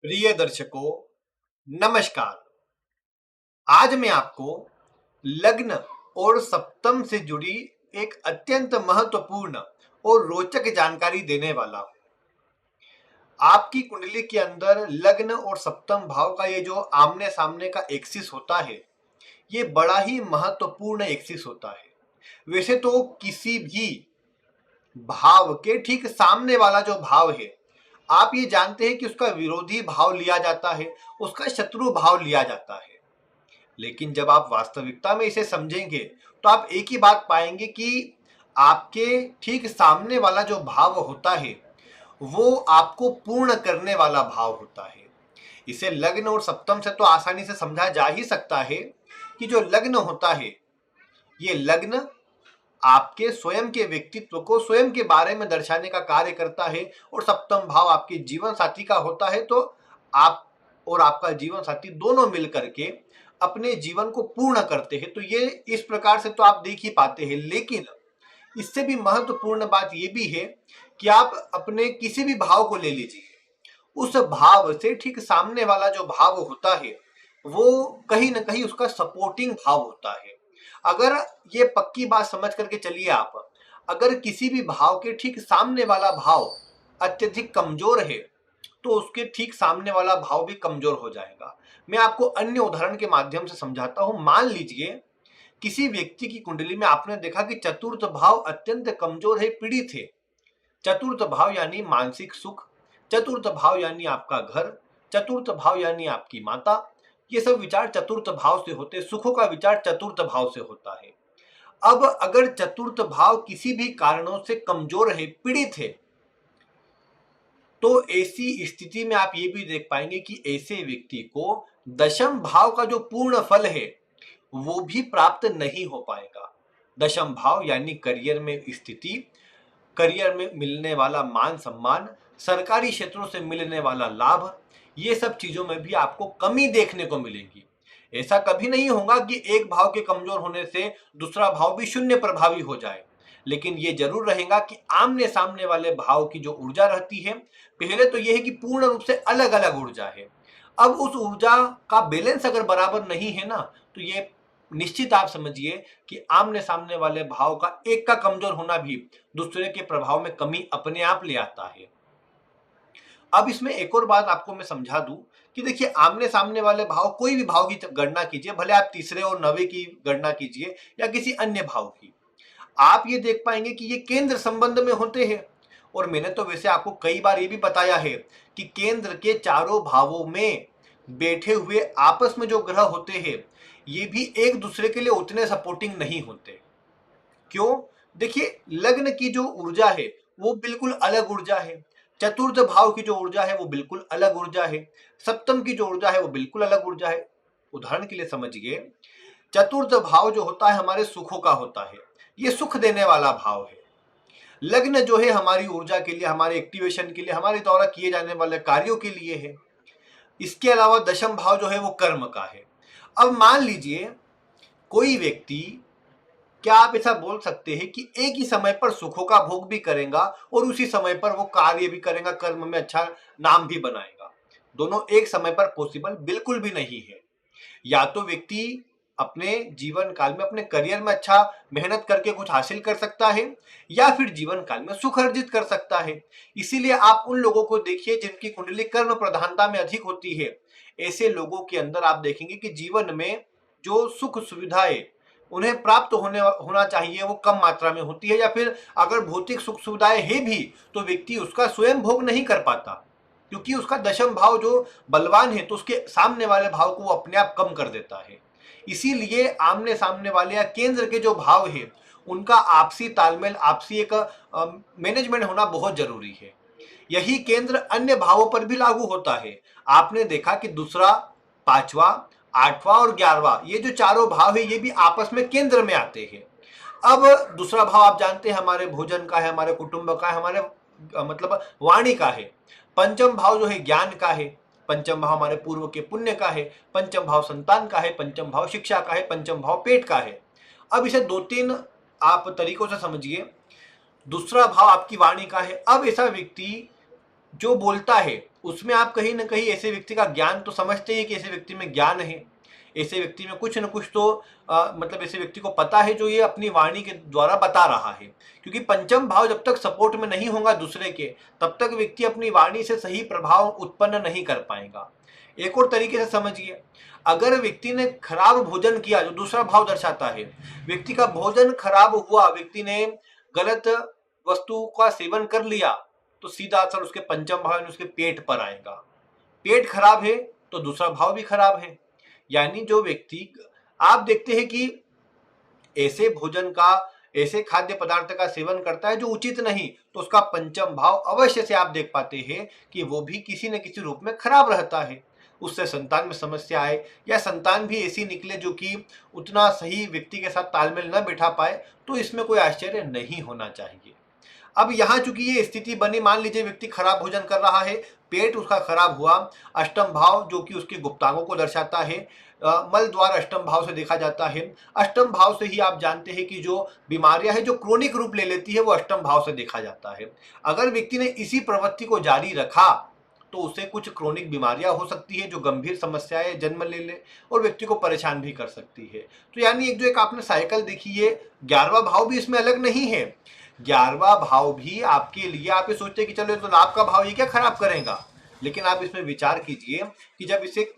प्रिय दर्शकों, नमस्कार। आज मैं आपको लग्न और सप्तम से जुड़ी एक अत्यंत महत्वपूर्ण और रोचक जानकारी देने वाला हूं। आपकी कुंडली के अंदर लग्न और सप्तम भाव का ये जो आमने सामने का एक्सिस होता है, ये बड़ा ही महत्वपूर्ण एक्सिस होता है। वैसे तो किसी भी भाव के ठीक सामने वाला जो भाव है, आप ये जानते हैं कि उसका विरोधी भाव लिया जाता है, उसका शत्रु भाव लिया जाता है। लेकिन जब आप वास्तविकता में इसे समझेंगे तो आप एक ही बात पाएंगे कि आपके ठीक सामने वाला जो भाव होता है वो आपको पूर्ण करने वाला भाव होता है। इसे लग्न और सप्तम से तो आसानी से समझा जा ही सकता है कि जो लग्न होता है, ये लग्न आपके स्वयं के व्यक्तित्व को स्वयं के बारे में दर्शाने का कार्य करता है और सप्तम भाव आपके जीवन साथी का होता है। तो आप और आपका जीवन साथी दोनों मिलकर के अपने जीवन को पूर्ण करते हैं। तो ये इस प्रकार से तो आप देख ही पाते हैं, लेकिन इससे भी महत्वपूर्ण बात यह भी है कि आप अपने किसी भी भाव को ले लीजिए, उस भाव से ठीक सामने वाला जो भाव होता है वो कहीं ना कहीं उसका सपोर्टिंग भाव होता है। अगर ये पक्की बात समझ करके चलिए आप, अगर किसी भी भाव के ठीक सामने वाला भाव अत्यधिक कमजोर है तो उसके ठीक सामने वाला भाव भी कमजोर हो जाएगा। मैं आपको अन्य उदाहरण के माध्यम से समझाता हूं। मान लीजिए किसी व्यक्ति की कुंडली में आपने देखा कि चतुर्थ भाव अत्यंत कमजोर है, पीड़ित है। चतुर्थ भाव यानी मानसिक सुख, चतुर्थ भाव यानी आपका घर, चतुर्थ भाव यानी आपकी माता। ये सब विचार चतुर्थ भाव से होते, सुखों का विचार चतुर्थ भाव से होता है। अब अगर चतुर्थ भाव किसी भी कारणों से कमजोर है, पीड़ित है, तो ऐसी स्थिति में आप ये भी देख पाएंगे कि ऐसे व्यक्ति को दशम भाव का जो पूर्ण फल है वो भी प्राप्त नहीं हो पाएगा। दशम भाव यानी करियर में स्थिति, करियर में मिलने वाला मान सम्मान, सरकारी क्षेत्रों से मिलने वाला लाभ, ये सब चीजों में भी आपको कमी देखने को मिलेगी। ऐसा कभी नहीं होगा कि एक भाव के कमजोर होने से दूसरा भाव भी शून्य प्रभावी हो जाए, लेकिन ये जरूर रहेगा कि आमने सामने वाले भाव की जो ऊर्जा रहती है, पहले तो यह है कि पूर्ण रूप से अलग अलग ऊर्जा है। अब उस ऊर्जा का बैलेंस अगर बराबर नहीं है ना, तो ये निश्चित आप समझिए कि आमने सामने वाले भाव का एक का कमजोर होना भी दूसरे के प्रभाव में कमी अपने आप ले आता है। अब इसमें एक और बात आपको मैं समझा दूं कि देखिए, आमने सामने वाले भाव, कोई भी भाव की गणना कीजिए, भले आप तीसरे और नवे की गणना कीजिए या किसी अन्य भाव की, आप ये देख पाएंगे कि ये केंद्र संबंध में होते हैं। और मैंने तो वैसे आपको कई बार ये भी बताया है कि केंद्र के चारों भावों में बैठे हुए आपस में जो ग्रह होते हैं, ये भी एक दूसरे के लिए उतने सपोर्टिंग नहीं होते। क्यों? देखिए, लग्न की जो ऊर्जा है वो बिल्कुल अलग ऊर्जा है, चतुर्थ भाव की जो ऊर्जा है वो बिल्कुल अलग ऊर्जा है, सप्तम की जो ऊर्जा है वो बिल्कुल अलग ऊर्जा है। उदाहरण के लिए समझिए, चतुर्थ भाव जो होता है हमारे सुखों का होता है, ये सुख देने वाला भाव है। लग्न जो है हमारी ऊर्जा के लिए, हमारे एक्टिवेशन के लिए, हमारे द्वारा किए जाने वाले कार्यों के लिए है। इसके अलावा दशम भाव जो है वो कर्म का है। अब मान लीजिए कोई व्यक्ति, क्या आप ऐसा बोल सकते हैं कि एक ही समय पर सुखों का भोग भी करेगा और उसी समय पर वो कार्य भी करेगा, कर्म में अच्छा नाम भी बनाएगा? दोनों एक समय पर पॉसिबल बिल्कुल भी नहीं है। या तो व्यक्ति अपने जीवन काल में अपने करियर में अच्छा मेहनत करके कुछ हासिल कर सकता है, या फिर जीवन काल में सुख अर्जित कर सकता है। इसीलिए आप उन लोगों को देखिए जिनकी कुंडली कर्म प्रधानता में अधिक होती है, ऐसे लोगों के अंदर आप देखेंगे कि जीवन में जो सुख सुविधाएं उन्हें प्राप्त होना चाहिए वो कम मात्रा में होती है, या फिर अगर भौतिक सुख सुविधाएं है भी तो व्यक्ति उसका स्वयं भोग नहीं कर पाता, क्योंकि उसका दशम भाव जो बलवान है तो उसके सामने वाले भाव को वो अपने आप कम कर देता है। इसीलिए आमने सामने वाले या केंद्र के जो भाव है उनका आपसी तालमेल, आपसी एक मैनेजमेंट होना बहुत जरूरी है। यही केंद्र अन्य भावों पर भी लागू होता है। आपने देखा कि दूसरा, पांचवा, आठवां और ग्यारहवां, ये जो चारों भाव है ये भी आपस में केंद्र में आते हैं। अब दूसरा भाव आप जानते हैं हमारे भोजन का है, हमारे कुटुंब का है, हमारे मतलब वाणी का है। पंचम भाव जो है ज्ञान का है, पंचम भाव हमारे पूर्व के पुण्य का है, पंचम भाव संतान का है, पंचम भाव शिक्षा का है, पंचम भाव पेट का है। अब इसे दो तीन आप तरीकों से समझिए। दूसरा भाव आपकी वाणी का है। अब ऐसा व्यक्ति जो बोलता है उसमें आप कहीं ना कहीं ऐसे व्यक्ति का ज्ञान तो समझते हैं कि ऐसे व्यक्ति में ज्ञान है, ऐसे व्यक्ति में कुछ न कुछ तो मतलब ऐसे व्यक्ति को पता है जो ये अपनी वाणी के द्वारा बता रहा है। क्योंकि पंचम भाव जब तक सपोर्ट में नहीं होगा दूसरे के, तब तक व्यक्ति अपनी वाणी से सही प्रभाव उत्पन्न नहीं कर पाएगा। एक और तरीके से समझिए, अगर व्यक्ति ने खराब भोजन किया, जो दूसरा भाव दर्शाता है, व्यक्ति का भोजन खराब हुआ, व्यक्ति ने गलत वस्तु का सेवन कर लिया, तो सीधा असर उसके पंचम भाव यानी उसके पेट पर आएगा। पेट खराब है तो दूसरा भाव भी खराब है। यानी जो व्यक्ति, आप देखते हैं कि ऐसे भोजन का, ऐसे खाद्य पदार्थ का सेवन करता है जो उचित नहीं, तो उसका पंचम भाव अवश्य से आप देख पाते हैं कि वो भी किसी न किसी रूप में खराब रहता है। उससे संतान में समस्या आए, या संतान भी ऐसी निकले जो कि उतना सही व्यक्ति के साथ तालमेल न बैठा पाए, तो इसमें कोई आश्चर्य नहीं होना चाहिए। अब यहाँ चूंकि ये स्थिति बनी, मान लीजिए व्यक्ति खराब भोजन कर रहा है, पेट उसका खराब हुआ, अष्टम भाव जो कि उसके गुप्तांगों को दर्शाता है, मल द्वार अष्टम भाव से देखा जाता है। अष्टम भाव से ही आप जानते हैं कि जो बीमारियां हैं जो क्रोनिक रूप ले लेती है वो अष्टम भाव से देखा जाता है। अगर व्यक्ति ने इसी प्रवृत्ति को जारी रखा तो उसे कुछ क्रोनिक बीमारियां हो सकती है जो गंभीर समस्याएं जन्म ले ले और व्यक्ति को परेशान भी कर सकती है। तो यानी एक आपने साइकिल देखी है, 11वां भाव भी इसमें अलग नहीं है। 11वां भाव भी आपके लिए, आप ये सोचते हैं कि चलो ये तो लाभ का भाव, ये क्या खराब करेगा, लेकिन आप इसमें विचार कीजिए कि जब इसे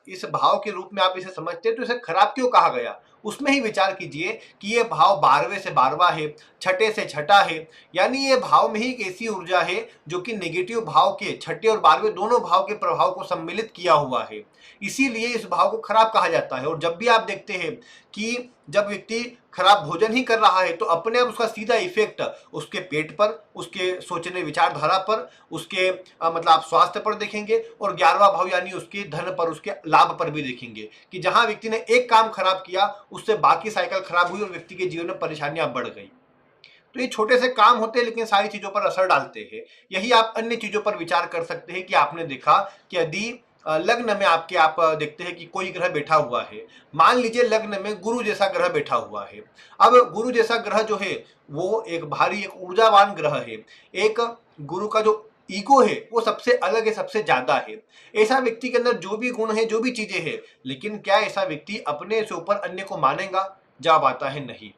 इस भाव के रूप में आप इसे समझते हैं तो इसे खराब क्यों कहा गया। उसमें ही विचार कीजिए कि ये भाव 12वें से 12वां है, छठे से छठा है, यानी ये भाव में ही एक ऐसी ऊर्जा है जो कि नेगेटिव भाव के, छठे और 12वें दोनों भाव के प्रभाव को सम्मिलित किया हुआ है। इसीलिए इस भाव को खराब कहा जाता है। और जब भी आप देखते हैं कि जब व्यक्ति खराब भोजन ही कर रहा है तो अपने आप उसका सीधा इफेक्ट उसके पेट पर, उसके सोचने विचारधारा पर, उसके मतलब आप स्वास्थ्य पर देखेंगे, और 11वां भाव यानी उसके धन पर, उसके लाभ पर भी देखेंगे कि जहां व्यक्ति ने एक काम खराब किया उससे बाकी साइकिल खराब हुई और व्यक्ति के जीवन में परेशानियां बढ़ गई। तो ये छोटे से काम होते हैं लेकिन सारी चीजों पर असर डालते हैं। यही आप अन्य चीजों पर विचार कर सकते हैं कि आपने देखा कि यदि लग्न में आपके, आप देखते हैं कि कोई ग्रह बैठा हुआ है, मान लीजिए लग्न में गुरु जैसा ग्रह बैठा हुआ है। अब गुरु जैसा ग्रह जो है वो एक भारी, एक ऊर्जावान ग्रह है। एक गुरु का जो ईगो है वो सबसे अलग है, सबसे ज्यादा है। ऐसा व्यक्ति के अंदर जो भी गुण है, जो भी चीजें हैं, लेकिन क्या ऐसा व्यक्ति अपने से ऊपर अन्य को मानेगा? जवाब आता है नहीं।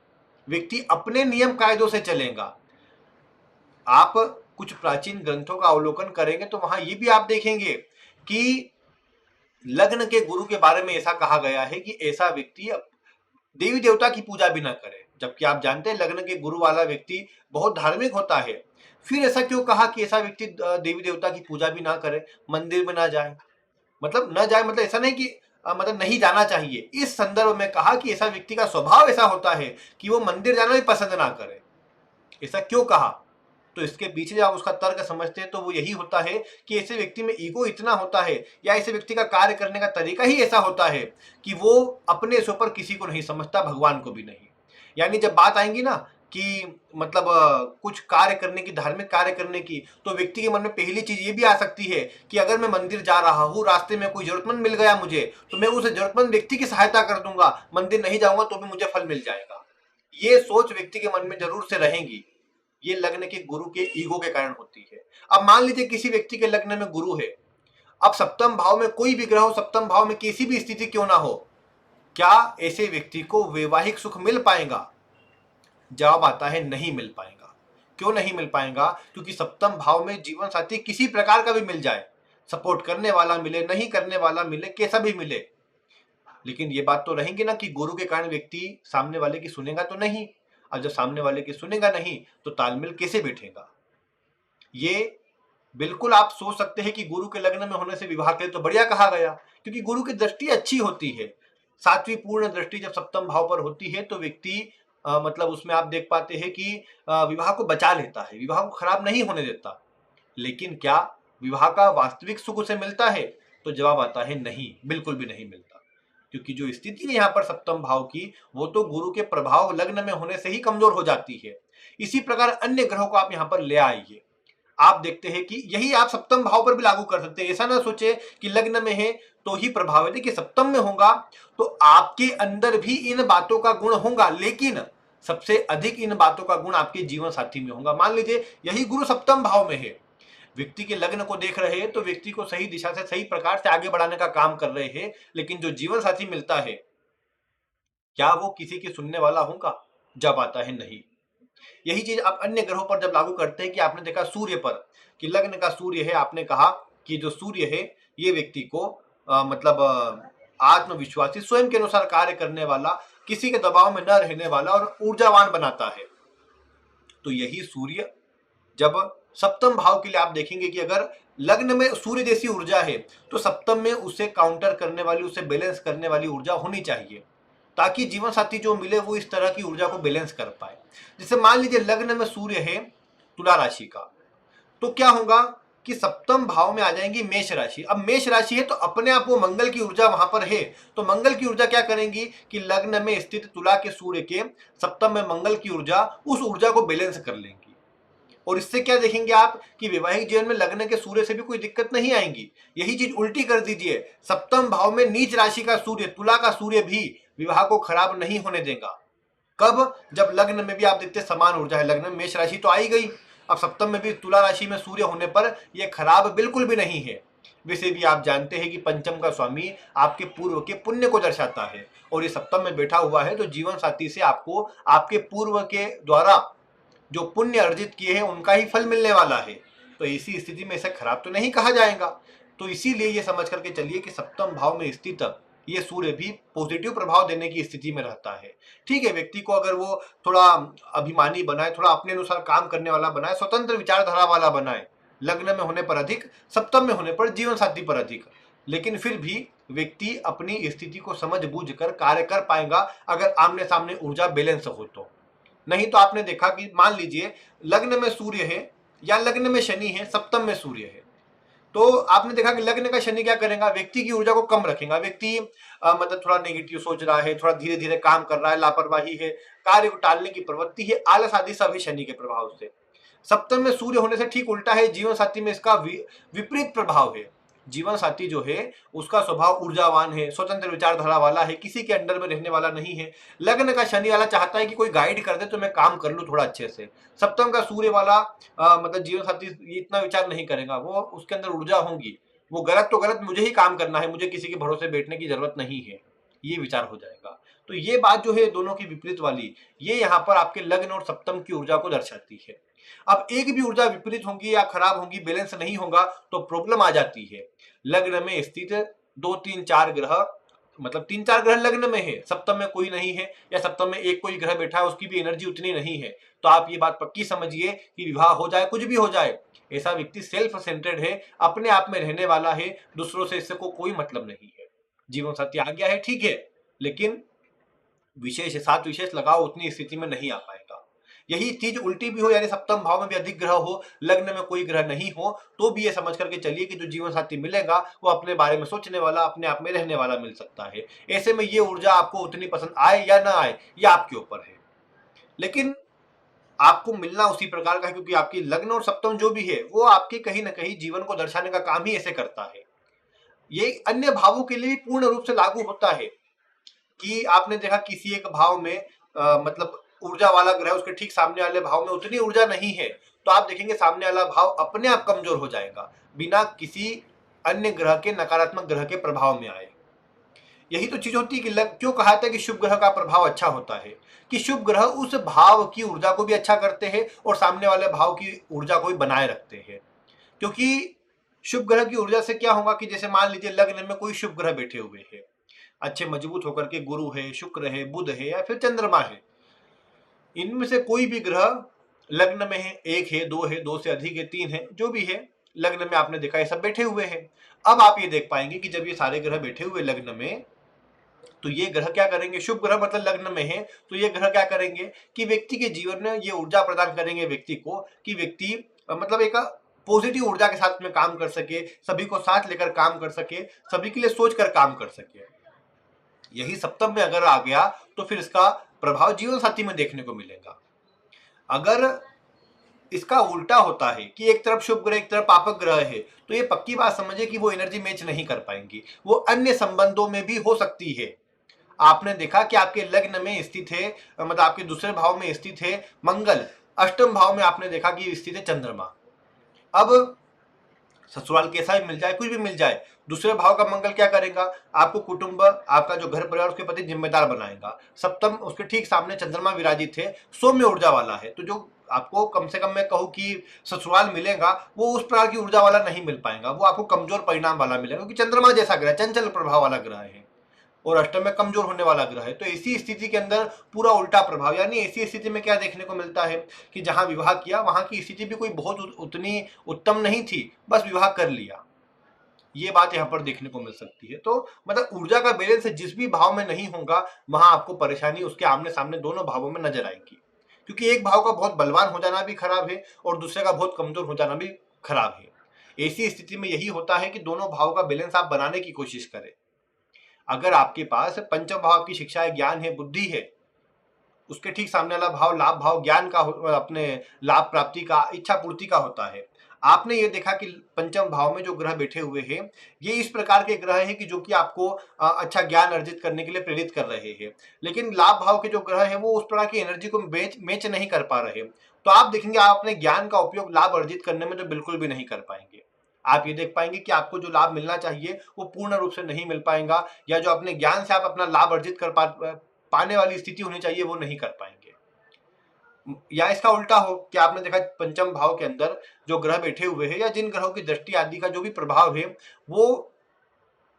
व्यक्ति अपने नियम कायदों से चलेगा। आप कुछ प्राचीन ग्रंथों का अवलोकन करेंगे तो वहां ये भी आप देखेंगे कि लग्न के गुरु के बारे में ऐसा कहा गया है कि ऐसा व्यक्ति देवी देवता की पूजा भी ना करे। जबकि आप जानते हैं लग्न के गुरु वाला व्यक्ति बहुत धार्मिक होता है। फिर ऐसा क्यों कहा कि ऐसा व्यक्ति देवी देवता की पूजा भी ना करे, मंदिर में ना जाए? मतलब न जाए, मतलब ऐसा नहीं कि मतलब नहीं जाना चाहिए। इस संदर्भ में कहा कि ऐसा व्यक्ति का स्वभाव ऐसा होता है कि वो मंदिर जाना भी पसंद ना करे। ऐसा क्यों कहा? तो इसके पीछे जब आप उसका तर्क समझते हैं तो वो यही होता है कि ऐसे व्यक्ति में ईगो इतना होता है, या ऐसे व्यक्ति का कार्य करने का तरीका ही ऐसा होता है कि वो अपने से ऊपर किसी को नहीं समझता, भगवान को भी नहीं। यानी जब बात आएंगी ना कि मतलब कुछ कार्य करने की, धार्मिक कार्य करने की, तो व्यक्ति के मन में पहली चीज ये भी आ सकती है कि अगर मैं मंदिर जा रहा हूँ, रास्ते में कोई जरूरतमंद मिल गया मुझे, तो मैं उस जरूरतमंद व्यक्ति की सहायता कर दूंगा, मंदिर नहीं जाऊंगा तो भी मुझे फल मिल जाएगा। ये सोच व्यक्ति के मन में जरूर से रहेगी। ये लग्न के गुरु के ईगो के कारण होती है। अब मान लीजिए किसी व्यक्ति के लग्न में गुरु है, अब सप्तम भाव में कोई भी ग्रह हो, सप्तम भाव में किसी भी स्थिति क्यों ना हो, क्या ऐसे व्यक्ति को वैवाहिक सुख मिल पाएगा? जवाब आता है नहीं मिल पाएगा। क्यों नहीं मिल पाएगा? क्योंकि सप्तम भाव में जीवन साथी किसी प्रकार का भी मिल जाए, सपोर्ट करने वाला मिले, नहीं करने वाला मिले, कैसा भी मिले, लेकिन ये बात तो रहेंगी ना कि गुरु के कारण व्यक्ति सामने वाले की सुनेगा तो नहीं। और जब सामने वाले की सुनेगा नहीं तो तालमेल कैसे बैठेगा? ये बिल्कुल आप सोच सकते हैं कि गुरु के लग्न में होने से विवाह के लिए तो बढ़िया कहा गया, क्योंकि गुरु की दृष्टि अच्छी होती है। सातवीं पूर्ण दृष्टि जब सप्तम भाव पर होती है तो व्यक्ति मतलब उसमें आप देख पाते हैं कि विवाह को बचा लेता है, विवाह को खराब नहीं होने देता। लेकिन क्या विवाह का वास्तविक सुख उसे मिलता है? तो जवाब आता है नहीं, बिल्कुल भी नहीं मिलता। क्योंकि जो स्थिति है यहाँ पर सप्तम भाव की, वो तो गुरु के प्रभाव लग्न में होने से ही कमजोर हो जाती है। इसी प्रकार अन्य ग्रहों को आप यहाँ पर ले आइए, आप देखते हैं कि यही आप सप्तम भाव पर भी लागू कर सकते हैं। ऐसा ना सोचे कि लग्न में है तो ही प्रभावित है, कि सप्तम में होगा तो आपके अंदर भी इन बातों का गुण होगा, लेकिन सबसे अधिक इन बातों का गुण आपके जीवन साथी में होगा। मान लीजिए यही गुरु सप्तम भाव में है, व्यक्ति के लग्न को देख रहे हैं तो व्यक्ति को सही दिशा से सही प्रकार से आगे बढ़ाने का काम कर रहे हैं, लेकिन जो जीवन साथी मिलता है क्या वो किसी की सुनने वाला होगा? जब आता है नहीं। यही चीज आप अन्य ग्रहों पर जब लागू करते हैं कि आपने देखा सूर्य पर कि लग्न का सूर्य है, आपने कहा कि जो सूर्य है ये व्यक्ति को आत्मविश्वासी, स्वयं के अनुसार कार्य करने वाला, किसी के दबाव में न रहने वाला और ऊर्जावान बनाता है। तो यही सूर्य जब सप्तम भाव के लिए आप देखेंगे कि अगर लग्न में सूर्य जैसी ऊर्जा है तो सप्तम में उसे काउंटर करने वाली, उसे बैलेंस करने वाली ऊर्जा होनी चाहिए, ताकि जीवन साथी जो मिले वो इस तरह की ऊर्जा को बैलेंस कर पाए। जैसे मान लीजिए लग्न में सूर्य है तुला राशि का, तो क्या होगा कि सप्तम भाव में आ जाएंगी मेष राशि। अब मेष राशि है तो अपने आप वो मंगल की ऊर्जा वहां पर है, तो मंगल की ऊर्जा क्या करेंगी कि लग्न में स्थित तुला के सूर्य के सप्तम में मंगल की ऊर्जा उस ऊर्जा को बैलेंस कर लेंगी। और इससे क्या देखेंगे आप कि वैवाहिक जीवन में लग्न के सूर्य से भी कोई दिक्कत नहीं आएगी। यही चीज उल्टी कर दीजिए, सप्तम भाव में नीच राशि का सूर्य, तुला का सूर्य भी विवाह को खराब नहीं होने देगा। कब? जब लग्न में भी आप देखते समान ऊर्जा है, लग्न में मेष राशि तो आई गई, अब सप्तम में भी तुला राशि में सूर्य होने पर यह खराब बिल्कुल भी नहीं है। वैसे भी आप जानते हैं कि पंचम का स्वामी आपके पूर्व के पुण्य को दर्शाता है, और ये सप्तम में बैठा हुआ है तो जीवन साथी से आपको आपके पूर्व के द्वारा जो पुण्य अर्जित किए हैं उनका ही फल मिलने वाला है। तो इसी स्थिति में इसे खराब तो नहीं कहा जाएगा। तो इसीलिए ये समझ करके चलिए कि सप्तम भाव में स्थित ये सूर्य भी पॉजिटिव प्रभाव देने की स्थिति में रहता है। ठीक है, व्यक्ति को अगर वो थोड़ा अभिमानी बनाए, थोड़ा अपने अनुसार काम करने वाला बनाए, स्वतंत्र विचारधारा वाला बनाए, लग्न में होने पर अधिक, सप्तम में होने पर जीवन साथी पर अधिक, लेकिन फिर भी व्यक्ति अपनी स्थिति को समझ बूझ कर कार्य कर पाएगा अगर आमने सामने ऊर्जा बैलेंस हो तो। नहीं तो आपने देखा कि मान लीजिए लग्न में सूर्य है या लग्न में शनि है, सप्तम में सूर्य है, तो आपने देखा कि लग्न का शनि क्या करेगा, व्यक्ति की ऊर्जा को कम रखेगा। व्यक्ति थोड़ा नेगेटिव सोच रहा है, थोड़ा धीरे धीरे काम कर रहा है, लापरवाही है, कार्य को टालने की प्रवृत्ति है, आलस आदि सभी शनि के प्रभाव से। सप्तम में सूर्य होने से ठीक उल्टा है, जीवन साथी में इसका विपरीत प्रभाव है। जीवन साथी जो है उसका स्वभाव ऊर्जावान है, स्वतंत्र विचारधारा वाला है, किसी के अंडर में रहने वाला नहीं है। लग्न का शनि वाला चाहता है कि कोई गाइड कर दे तो मैं काम कर लूं थोड़ा अच्छे से। सप्तम का सूर्य वाला जीवन साथी ये इतना विचार नहीं करेगा, वो उसके अंदर ऊर्जा होगी, वो गलत तो गलत, मुझे ही काम करना है, मुझे किसी के भरोसे बैठने की जरूरत नहीं है, ये विचार हो जाएगा। तो ये बात जो है दोनों की विपरीत वाली, ये यहाँ पर आपके लग्न और सप्तम की ऊर्जा को दर्शाती है। अब एक भी ऊर्जा विपरीत होगी या खराब होगी, बैलेंस नहीं होगा तो प्रॉब्लम आ जाती है। लग्न में स्थित 2 3 4 ग्रह, मतलब 3 4 ग्रह लग्न में है, सप्तम में कोई नहीं है, या सप्तम में एक कोई ग्रह बैठा है उसकी भी एनर्जी उतनी नहीं है, तो आप ये बात पक्की समझिए कि विवाह हो जाए, कुछ भी हो जाए, ऐसा व्यक्ति सेल्फ सेंटर्ड है, अपने आप में रहने वाला है, दूसरों से इससे को कोई मतलब नहीं है। जीवन साथी आ गया है ठीक है, लेकिन विशेष सात विशेष लगाओ उतनी स्थिति में नहीं आ पाएगा। यही चीज उल्टी भी हो, यानी सप्तम भाव में भी अधिक ग्रह हो, लग्न में कोई ग्रह नहीं हो, तो भी ये समझ करके चलिए कि जो जीवन साथी मिलेगा वो अपने बारे में सोचने वाला, अपने आप में रहने वाला मिल सकता है। ऐसे में ये ऊर्जा आपको उतनी पसंद आए या ना आए ये आपके ऊपर है, लेकिन आपको मिलना उसी प्रकार का है, क्योंकि आपकी लग्न और सप्तम जो भी है वो आपके कहीं ना कहीं जीवन को दर्शाने का काम ही ऐसे करता है। ये अन्य भावों के लिए भी पूर्ण रूप से लागू होता है कि आपने देखा किसी एक भाव में ऊर्जा वाला ग्रह उसके ठीक सामने वाले भाव में उतनी ऊर्जा नहीं है, तो आप देखेंगे सामने वाला भाव अपने आप कमजोर हो जाएगा बिना किसी अन्य ग्रह के, नकारात्मक ग्रह के प्रभाव में आए। यही तो चीज होती है कि क्यों कहा था कि शुभ ग्रह का प्रभाव अच्छा होता है, कि शुभ ग्रह उस भाव की ऊर्जा को भी अच्छा करते हैं और सामने वाले भाव की ऊर्जा को भी बनाए रखते हैं। क्योंकि शुभ ग्रह की ऊर्जा से क्या होगा कि जैसे मान लीजिए लग्न में कोई शुभ ग्रह बैठे हुए हैं, अच्छे मजबूत होकर के, गुरु है, शुक्र है, बुध है या फिर चंद्रमा है, इनमें से कोई भी ग्रह लग्न में है, 1 है, 2 है, 2 से अधिक है, 3 है, जो भी है लग्न में आपने देखा ये सब बैठे हुए हैं। अब आप ये देख पाएंगे कि जब ये सारे ग्रह बैठे हुए लग्न में, तो ये ग्रह क्या करेंगे, शुभ ग्रह मतलब लग्न में है, तो ये ग्रह क्या करेंगे कि व्यक्ति के जीवन में ये ऊर्जा प्रदान करेंगे व्यक्ति को, कि व्यक्ति एक पॉजिटिव ऊर्जा के साथ में काम कर सके, सभी को साथ लेकर काम कर सके, सभी के लिए सोच कर काम कर सके। यही सप्तम में अगर आ गया तो फिर इसका प्रभाव जीवन साथी में देखने को मिलेगा। अगर इसका उल्टा होता है कि एक तरफ शुभ ग्रह एक तरफ पापक ग्रह है, तो ये पक्की बात समझिए कि वो एनर्जी मैच नहीं कर पाएंगी, वो अन्य संबंधों में भी हो सकती है। आपने देखा कि आपके लग्न में स्थित है, आपके दूसरे भाव में स्थित है मंगल, अष्टम भाव में आपने देखा कि स्थित है चंद्रमा। अब ससुराल कैसा भी मिल जाए, कुछ भी मिल जाए, दूसरे भाव का मंगल क्या करेगा, आपको कुटुंब, आपका जो घर परिवार, उसके प्रति जिम्मेदार बनाएगा। सप्तम उसके ठीक सामने चंद्रमा विराजित है, सौम्य ऊर्जा वाला है, तो जो आपको कम से कम मैं कहूँ कि ससुराल मिलेगा वो उस प्रकार की ऊर्जा वाला नहीं मिल पाएगा, वो आपको कमजोर परिणाम वाला मिलेगा, क्योंकि चंद्रमा जैसा ग्रह, चंचल प्रभाव वाला ग्रह है और अष्टम में कमजोर होने वाला ग्रह है। तो ऐसी स्थिति के अंदर पूरा उल्टा प्रभाव, यानी ऐसी स्थिति में क्या देखने को मिलता है कि जहां विवाह किया वहां की स्थिति भी कोई बहुत उतनी उत्तम नहीं थी, बस विवाह कर लिया, ये बात यहाँ पर देखने को मिल सकती है। तो मतलब ऊर्जा का बैलेंस जिस भी भाव में नहीं होगा वहां आपको परेशानी उसके आमने सामने दोनों भावों में नजर आएगी, क्योंकि एक भाव का बहुत बलवान हो जाना भी खराब है और दूसरे का बहुत कमजोर हो जाना भी खराब है। ऐसी स्थिति में यही होता है कि दोनों भाव का बैलेंस आप बनाने की कोशिश करें। अगर आपके पास पंचम भाव की शिक्षा है, ज्ञान है, बुद्धि है, उसके ठीक सामने वाला भाव लाभ भाव ज्ञान का, अपने लाभ प्राप्ति का, इच्छा पूर्ति का होता है। आपने ये देखा कि पंचम भाव में जो ग्रह बैठे हुए हैं ये इस प्रकार के ग्रह हैं कि जो कि आपको अच्छा ज्ञान अर्जित करने के लिए प्रेरित कर रहे हैं, लेकिन लाभ भाव के जो ग्रह हैं वो उस प्रकार की एनर्जी को मैच नहीं कर पा रहे। तो आप देखेंगे आप अपने ज्ञान का उपयोग लाभ अर्जित करने में तो बिल्कुल भी नहीं कर पाएंगे। आप ये देख पाएंगे कि आपको जो लाभ मिलना चाहिए वो पूर्ण रूप से नहीं मिल पाएगा, या जो अपने ज्ञान से आप अपना लाभ अर्जित कर पाने वाली स्थिति होनी चाहिए वो नहीं कर पाएंगे। या इसका उल्टा हो कि आपने देखा पंचम भाव के अंदर जो ग्रह बैठे हुए हैं या जिन ग्रहों की दृष्टि आदि का जो भी प्रभाव है वो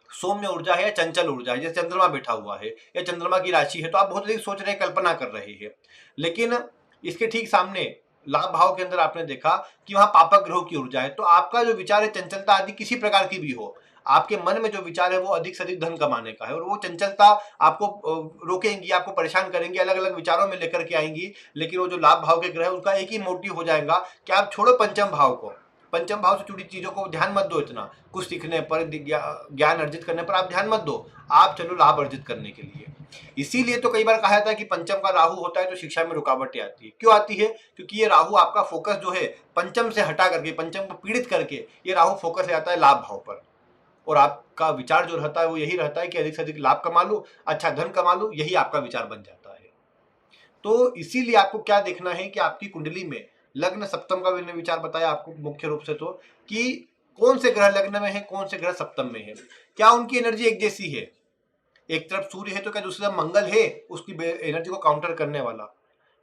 सौम्य ऊर्जा है या चंचल ऊर्जा है, जैसे चंद्रमा बैठा हुआ है या चंद्रमा की राशि है, तो आप बहुत अधिक सोच रहे हैं, कल्पना कर रहे हैं। लेकिन इसके ठीक सामने लाभ भाव के अंदर आपने देखा कि वहां पापक ग्रहों की ऊर्जा है, तो आपका जो विचार है चंचलता आदि किसी प्रकार की भी हो, आपके मन में जो विचार है वो अधिक से अधिक धन कमाने का है, और वो चंचलता आपको रोकेंगी, आपको परेशान करेंगी, अलग अलग विचारों में लेकर के आएंगी। लेकिन वो जो लाभ भाव के ग्रह है उनका एक ही मोटिव हो जाएगा कि आप छोड़ो पंचम भाव को, पंचम भाव से जुड़ी चीजों को ध्यान मत दो, इतना कुछ सीखने पर, ज्ञान अर्जित करने पर आप ध्यान मत दो, आप चलो लाभ अर्जित करने के लिए। इसीलिए तो कई बार कहा जाता है कि पंचम का राहु होता है तो शिक्षा में रुकावटें आती है। क्यों आती है? क्योंकि ये राहु आपका फोकस जो है पंचम से हटा करके, पंचम को पीड़ित करके ये राहु फोकस जाता है लाभ भाव पर, और आपका विचार जो रहता है वो यही रहता है कि अधिक से अधिक लाभ कमा लूं, अच्छा धन कमा लूं, यही आपका विचार बन जाता है। तो इसीलिए आपको क्या देखना है कि आपकी कुंडली में लग्न सप्तम का मैंने विचार बताया आपको मुख्य रूप से, तो कि कौन से ग्रह लग्न में है, कौन से ग्रह सप्तम में है, क्या उनकी एनर्जी एक जैसी है। एक तरफ सूर्य है तो क्या दूसरी तरफ मंगल है उसकी एनर्जी को काउंटर करने वाला,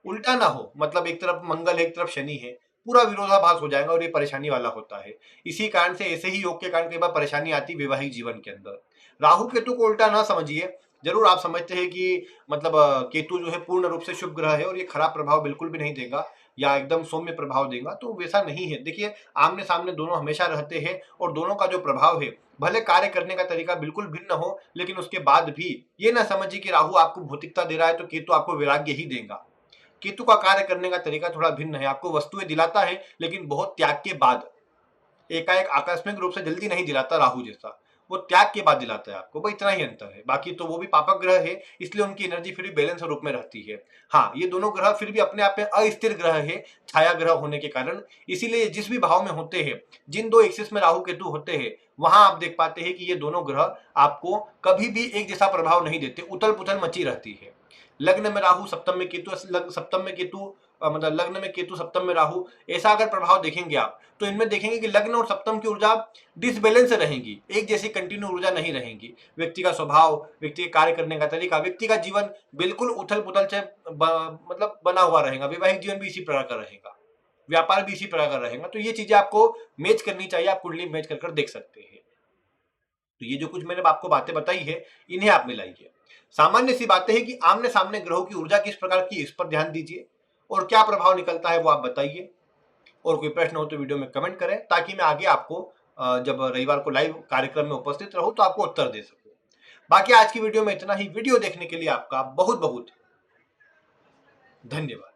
उल्टा ना हो, मतलब एक तरफ मंगल है एक तरफ शनि है, पूरा विरोधाभास हो जाएगा और ये परेशानी वाला होता है। इसी कारण से ऐसे ही योग के कारण कई बार परेशानी आती है वैवाहिक जीवन के अंदर। राहु केतु को उल्टा ना समझिए, जरूर आप समझते हैं कि मतलब केतु जो है पूर्ण रूप से शुभ ग्रह है और ये खराब प्रभाव बिल्कुल भी नहीं देगा या एकदम सौम्य प्रभाव देगा, तो वैसा नहीं है। देखिए आमने सामने दोनों हमेशा रहते हैं और दोनों का जो प्रभाव है, भले कार्य करने का तरीका बिल्कुल भिन्न हो, लेकिन उसके बाद भी ये ना समझिए कि राहु आपको भौतिकता दे रहा है तो केतु आपको वैराग्य ही देगा। केतु का कार्य करने का तरीका थोड़ा भिन्न है, आपको वस्तुएं दिलाता है लेकिन बहुत त्याग के बाद, एकाएक आकस्मिक रूप से जल्दी नहीं दिलाता राहु जैसा, वो त्याग के बाद दिलाता है आपको, भाई इतना ही अंतर है। बाकी तो वो भी पापक ग्रह है इसलिए उनकी एनर्जी फिर भी बैलेंस रूप में रहती है। हाँ, ये दोनों ग्रह फिर भी अपने आप में अस्थिर ग्रह है छाया ग्रह होने के कारण, इसीलिए जिस भी भाव में होते हैं, जिन दो एक्सिस में राहु केतु होते हैं, वहां आप देख पाते हैं कि ये दोनों ग्रह आपको कभी भी एक जैसा प्रभाव नहीं देते, उथल पुथल मची रहती है। लग्न में राहु सप्तम में केतु, सप्तम में केतु मतलब लग्न में केतु सप्तम में राहु, ऐसा अगर प्रभाव देखेंगे आप तो इनमें देखेंगे कि लग्न और सप्तम की ऊर्जा डिसबैलेंस रहेंगी, एक जैसी कंटिन्यू ऊर्जा नहीं रहेंगी। व्यक्ति का स्वभाव, व्यक्ति के कार्य करने का तरीका, व्यक्ति का जीवन बिल्कुल उथल पुथल से मतलब बना हुआ रहेगा, वैवाहिक जीवन भी इसी प्रकार का रहेगा, व्यापार भी इसी प्रकार का रहेगा। तो ये चीजें आपको मैच करनी चाहिए, आप कुंडली मैच कर देख सकते हैं। तो ये जो कुछ मैंने आपको बातें बताई है इन्हें आप मिलाइए। सामान्य सी बातें हैं कि आमने सामने ग्रहों की ऊर्जा किस प्रकार की, इस पर ध्यान दीजिए और क्या प्रभाव निकलता है वो आप बताइए। और कोई प्रश्न हो तो वीडियो में कमेंट करें ताकि मैं आगे आपको जब रविवार को लाइव कार्यक्रम में उपस्थित रहूं तो आपको उत्तर दे सकूं। बाकी आज की वीडियो में इतना ही। वीडियो देखने के लिए आपका बहुत बहुत धन्यवाद।